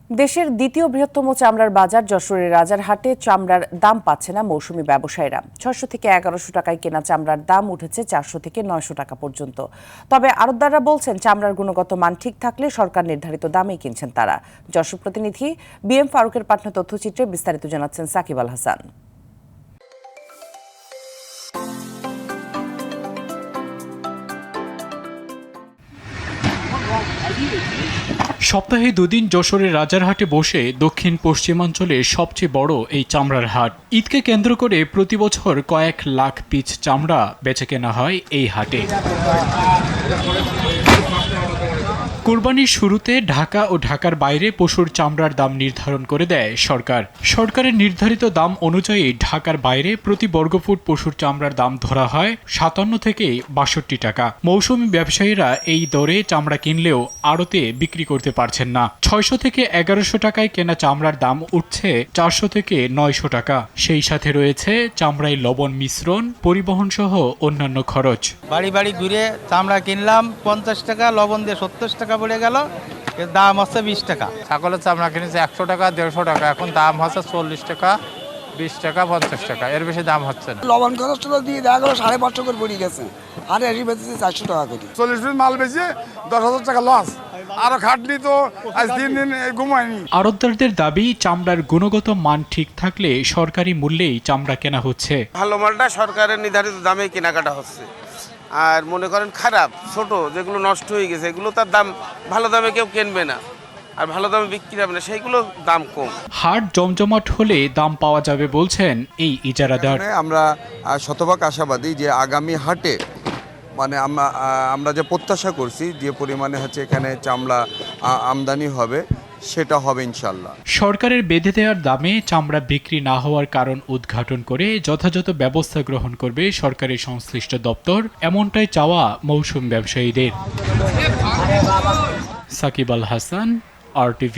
দেশের দ্বিতীয় বৃহত্তম চামড়ার বাজার যশোরের রাজারহাটে চামড়ার দাম পাচ্ছে না মৌসুমী ব্যবসায়ীরা। 600 থেকে 1100 টাকায় কেনা চামড়ার দাম উঠেছে 400 থেকে 900 টাকা পর্যন্ত। তবে আড়তদাররা বলছেন চামড়ার গুণগত মান ঠিক থাকলে সরকার নির্ধারিত দামেই কিনছেন তারা। যশোর প্রতিনিধি বিএম ফারুকের পাঠানো তথ্যচিত্রে বিস্তারিত জানাচ্ছেন সাকিব আল হাসান। সপ্তাহে দুদিন যশোরের রাজারহাটে বসে দক্ষিণ পশ্চিমাঞ্চলের সবচেয়ে বড় এই চামড়ার হাট। ঈদকে কেন্দ্র করে প্রতি বছর কয়েক লাখ পিস চামড়া বেচাকেনা হয় এই হাটে। কোরবানির শুরুতে ঢাকা ও ঢাকার বাইরে পশুর চামড়ার দাম নির্ধারণ করে দেয় সরকার। সরকারের নির্ধারিত দাম অনুযায়ী ঢাকার বাইরে প্রতি বর্গফুট পশুর চামড়ার দাম ধরা হয় 57 থেকে 62 টাকা। মৌসুমী ব্যবসায়ীরা এই দরে চামড়া কিনলেও আড়তে বিক্রি করতে পারছেন না। 600 থেকে 1100 টাকায় কেনা চামড়ার দাম উঠছে 400 থেকে 900 টাকা। সেই সাথে রয়েছে চামড়ায় লবণ মিশ্রণ, পরিবহন সহ অন্যান্য খরচ। বাড়ি বাড়ি ঘুরে চামড়া কিনলাম 50 টাকা, লবণ দিয়ে 70 টাকা পড়ে গেল, এর দাম হচ্ছে 20 টাকা। ছাগলের চামড়া কিনেছে 100 টাকা 150 টাকা, এখন দাম হচ্ছে 40 টাকা 20 টাকা 50 টাকা, এর বেশি দাম হচ্ছে না। লবণ খরচটা দিয়ে দেখা গেলো 550 করে পড়ে গেছে, আর এসে বেঁচেছে 400 টাকা করে। 40 পিস মাল বেচে 10,000 টাকা লস, আরো খাটনি তো আজ 3 দিন ঘুমায়নি। আড়তদারদের দাবি চামড়ার গুণগত মান ঠিক থাকলে সরকারি মূল্যেই চামড়া কেনা হচ্ছে। ভালো মালটা সরকারের নির্ধারিত দামে কেনাকাটা হচ্ছে, আর মনে করেন খারাপ ছোট যেগুলো নষ্ট হয়ে গেছে এগুলো তার দাম ভালো দামে কেউ কিনবে না, আর ভালো দামে বিক্রি হবে না, সেইগুলো দাম কম। হাট জমজমাট হলে দাম পাওয়া যাবে বলছেন এই ইজারাদার। আমরা শতভাগ আশাবাদী যে আগামী হাটে মানে আমরা যে প্রত্যাশা করছি যে পরিমাণে হচ্ছে এখানে চামড়া আমদানি হবে সেটা হবে ইনশাল্লাহ। সরকারের বেঁধে দেওয়ার দামে চামড়া বিক্রি না হওয়ার কারণ উদ্ঘাটন করে যথাযথ ব্যবস্থা গ্রহণ করবে সরকারের সংশ্লিষ্ট দপ্তর, এমনটাই চাওয়া মৌসুম ব্যবসায়ীদের। সাকিব আল হাসান, RTV।